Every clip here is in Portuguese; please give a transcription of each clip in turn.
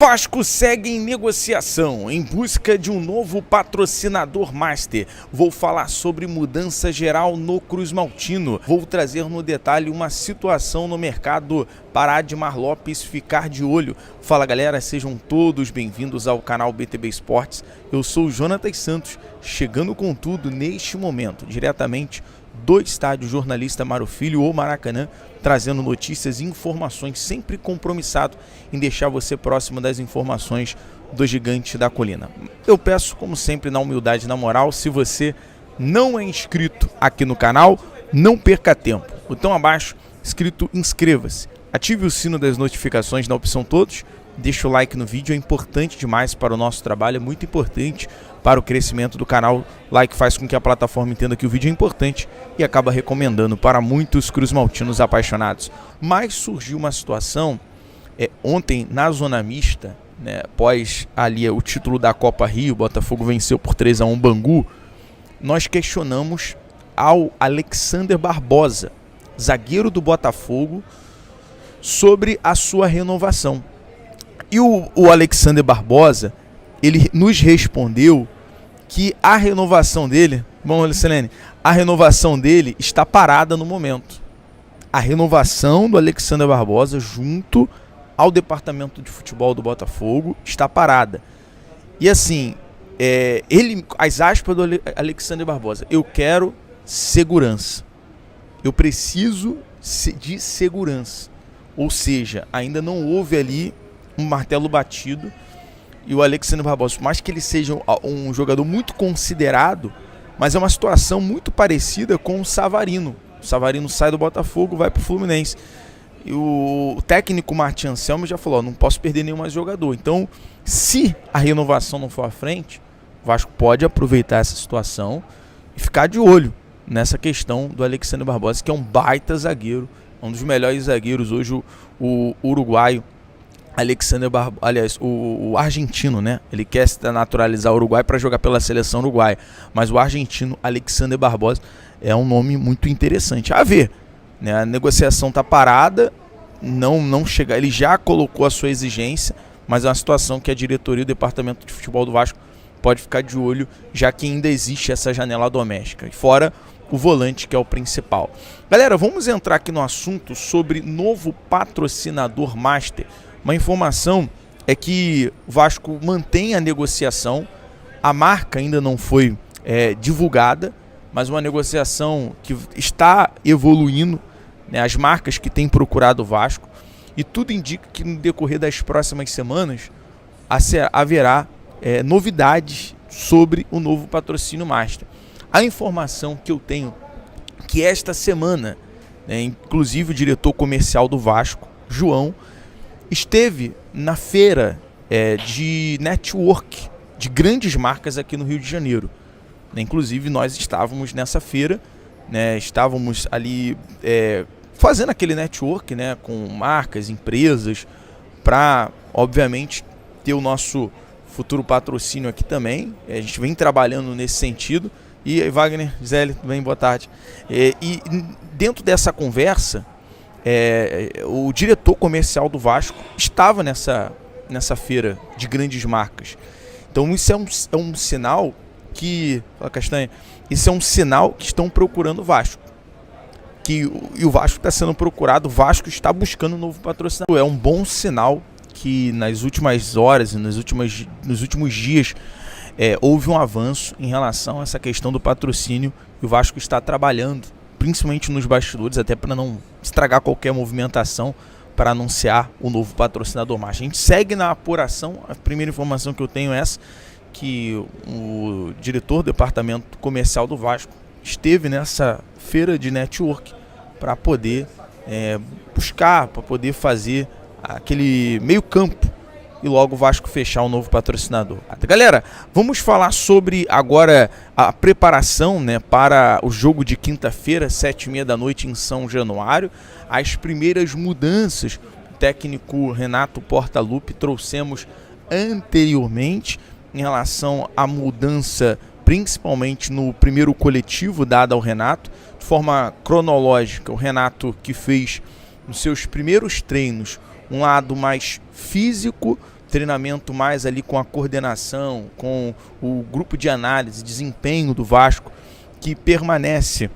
Vasco segue em negociação em busca de um novo patrocinador master. Vou falar sobre mudança geral no Cruz Maltino. Vou trazer no detalhe uma situação no mercado para Admar Lopes ficar de olho. Fala galera, sejam todos bem-vindos ao canal BTB Esportes. Eu sou o Jonatas Santos, chegando com tudo neste momento, diretamente do estádio Jornalista Mário Filho ou Maracanã, trazendo notícias e informações, sempre compromissado em deixar você próximo das informações do Gigante da Colina. Eu peço, como sempre, na humildade e na moral, se você não é inscrito aqui no canal, não perca tempo. Botão abaixo, escrito inscreva-se. Ative o sino das notificações na opção todos. Deixa o like no vídeo, é importante demais para o nosso trabalho, é muito importante para o crescimento do canal. Like faz com que a plataforma entenda que o vídeo é importante e acaba recomendando para muitos cruzmaltinos apaixonados. Mas surgiu uma situação ontem na zona mista, né, após ali o título da Copa Rio, o Botafogo venceu por 3-1 Bangu. Nós questionamos ao Alexander Barbosa, zagueiro do Botafogo, sobre a sua renovação. E o Alexander Barbosa, ele nos respondeu que a renovação dele, bom, Alexandre, a renovação dele está parada no momento. A renovação do Alexander Barbosa junto ao departamento de futebol do Botafogo está parada. E assim, as aspas do Alexander Barbosa: eu quero segurança. Eu preciso de segurança. Ou seja, ainda não houve ali um martelo batido, e o Alexander Barbosa, por mais que ele seja um jogador muito considerado, mas é uma situação muito parecida com o Savarino. O Savarino sai do Botafogo, vai para o Fluminense, e o técnico Martin Anselmo já falou: não posso perder nenhum mais jogador. Então, se a renovação não for à frente, o Vasco pode aproveitar essa situação e ficar de olho nessa questão do Alexander Barbosa, que é um baita zagueiro, um dos melhores zagueiros hoje, o uruguaio Alexander Barbosa, aliás, o argentino, né? Ele quer se naturalizar o Uruguai para jogar pela seleção uruguaia, mas o argentino Alexander Barbosa é um nome muito interessante. A ver, né? A negociação está parada, não chega, ele já colocou a sua exigência, mas é uma situação que a diretoria e o departamento de futebol do Vasco pode ficar de olho, já que ainda existe essa janela doméstica. E fora o volante, que é o principal. Galera, vamos entrar aqui no assunto sobre novo patrocinador master. Uma informação é que o Vasco mantém a negociação, a marca ainda não foi divulgada, mas uma negociação que está evoluindo, né, as marcas que têm procurado o Vasco, e tudo indica que no decorrer das próximas semanas haverá novidades sobre o novo patrocínio master. A informação que eu tenho que esta semana, né, inclusive o diretor comercial do Vasco, João, esteve na feira de network de grandes marcas aqui no Rio de Janeiro. Inclusive nós estávamos nessa feira, né, estávamos ali fazendo aquele network, né, com marcas, empresas, para obviamente ter o nosso futuro patrocínio aqui também. A gente vem trabalhando nesse sentido. E aí, Wagner, Zélio, tudo bem? Boa tarde. E dentro dessa conversa, o diretor comercial do Vasco estava nessa feira de grandes marcas. Então isso é um sinal que, fala Castanha, isso é um sinal que estão procurando o Vasco. E o Vasco está sendo procurado, o Vasco está buscando um novo patrocinador. É um bom sinal que nas últimas horas e nos últimos dias houve um avanço em relação a essa questão do patrocínio, e o Vasco está trabalhando, principalmente nos bastidores, até para não estragar qualquer movimentação para anunciar o novo patrocinador master. A gente segue na apuração. A primeira informação que eu tenho é essa, que o diretor do departamento comercial do Vasco esteve nessa feira de network para poder buscar, para poder fazer aquele meio campo e logo o Vasco fechar um novo patrocinador. Galera, vamos falar sobre agora a preparação, né, para o jogo de quinta-feira, 7h30 da noite em São Januário. As primeiras mudanças, o técnico Renato Portaluppi trouxemos anteriormente em relação à mudança, principalmente no primeiro coletivo dado ao Renato, de forma cronológica. O Renato, que fez nos seus primeiros treinos um lado mais físico treinamento mais ali com a coordenação, com o grupo de análise, desempenho do Vasco, que permanece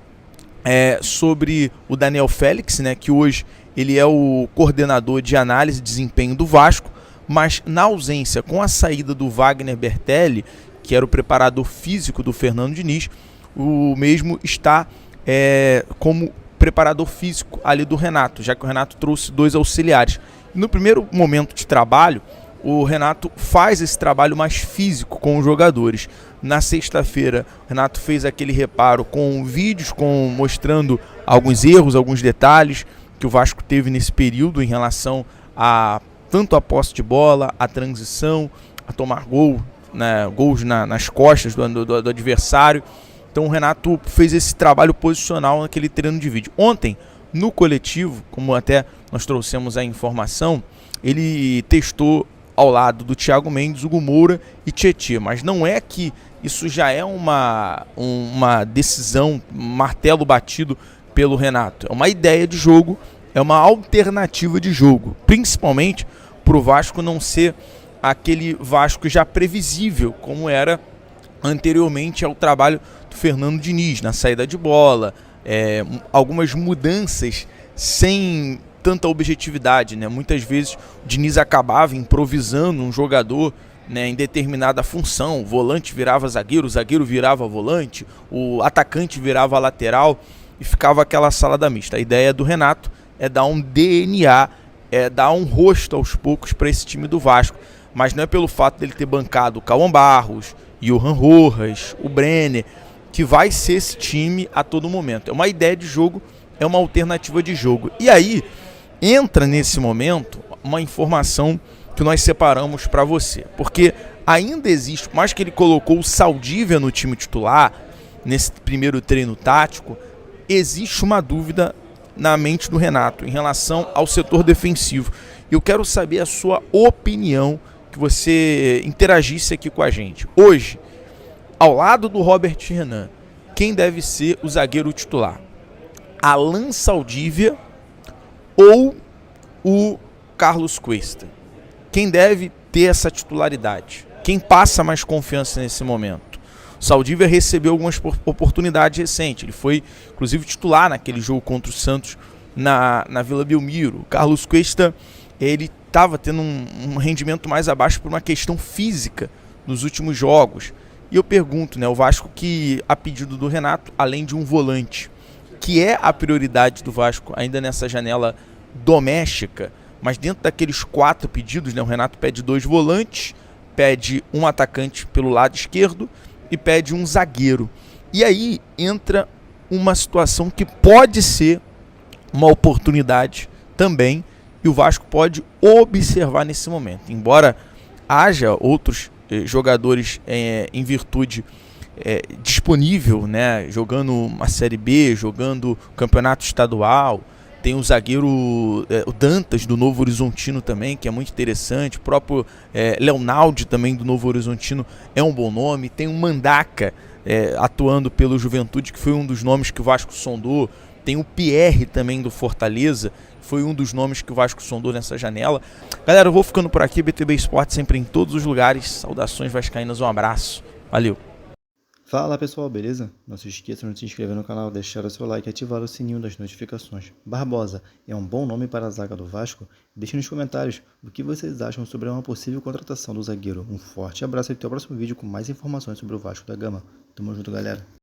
sobre o Daniel Félix, né, que hoje ele é o coordenador de análise e desempenho do Vasco, mas na ausência, com a saída do Wagner Bertelli, que era o preparador físico do Fernando Diniz, o mesmo está como preparador físico ali do Renato, já que o Renato trouxe 2 auxiliares. No primeiro momento de trabalho, o Renato faz esse trabalho mais físico com os jogadores. Na sexta-feira, o Renato fez aquele reparo com vídeos mostrando alguns erros, alguns detalhes que o Vasco teve nesse período em relação a tanto a posse de bola, a transição, a tomar gols nas costas do adversário. Então o Renato fez esse trabalho posicional naquele treino de vídeo. Ontem, no coletivo, como até nós trouxemos a informação, ele testou ao lado do Thiago Mendes, Hugo Moura e Tietê, mas não é que isso já é uma decisão, um martelo batido pelo Renato. É uma ideia de jogo, é uma alternativa de jogo, principalmente para o Vasco não ser aquele Vasco já previsível, como era anteriormente ao trabalho do Fernando Diniz, na saída de bola, algumas mudanças sem tanta objetividade, né? Muitas vezes o Diniz acabava improvisando um jogador, né, em determinada função, o volante virava zagueiro, o zagueiro virava volante, o atacante virava lateral e ficava aquela salada mista. A ideia do Renato é dar um DNA, dar um rosto aos poucos para esse time do Vasco, mas não é pelo fato dele ter bancado o Cauã Barros, Johan Rojas, o Brenner, que vai ser esse time a todo momento. É uma ideia de jogo, é uma alternativa de jogo. E aí entra nesse momento uma informação que nós separamos para você, porque ainda existe, por mais que ele colocou o Saldívia no time titular nesse primeiro treino tático, existe uma dúvida na mente do Renato em relação ao setor defensivo. Eu quero saber a sua opinião, que você interagisse aqui com a gente. Hoje, ao lado do Robert Renan, quem deve ser o zagueiro titular? Alan Saldívia ou o Carlos Cuesta? Quem deve ter essa titularidade? Quem passa mais confiança nesse momento? O Saldívia recebeu algumas oportunidades recentes. Ele foi, inclusive, titular naquele jogo contra o Santos na Vila Belmiro. O Carlos Cuesta, ele estava tendo um rendimento mais abaixo por uma questão física nos últimos jogos. E eu pergunto, né, o Vasco, que a pedido do Renato, além de um volante, que é a prioridade do Vasco ainda nessa janela doméstica, mas dentro daqueles 4 pedidos, né, o Renato pede 2 volantes, pede um atacante pelo lado esquerdo e pede um zagueiro. E aí entra uma situação que pode ser uma oportunidade também, e o Vasco pode observar nesse momento. Embora haja outros jogadores em virtude disponível, né, jogando uma Série B, jogando campeonato estadual. Tem o zagueiro, o Dantas, do Novo Horizontino também, que é muito interessante. O próprio Leonaldi, também do Novo Horizontino, é um bom nome. Tem o Mandaca, atuando pelo Juventude, que foi um dos nomes que o Vasco sondou. Tem o Pierre, também do Fortaleza, foi um dos nomes que o Vasco sondou nessa janela. Galera, eu vou ficando por aqui. BTB Esporte sempre em todos os lugares. Saudações vascaínas, um abraço. Valeu. Fala pessoal, beleza? Não se esqueçam de se inscrever no canal, deixar o seu like e ativar o sininho das notificações. Barbosa é um bom nome para a zaga do Vasco? Deixe nos comentários o que vocês acham sobre uma possível contratação do zagueiro. Um forte abraço e até o próximo vídeo com mais informações sobre o Vasco da Gama. Tamo junto, galera.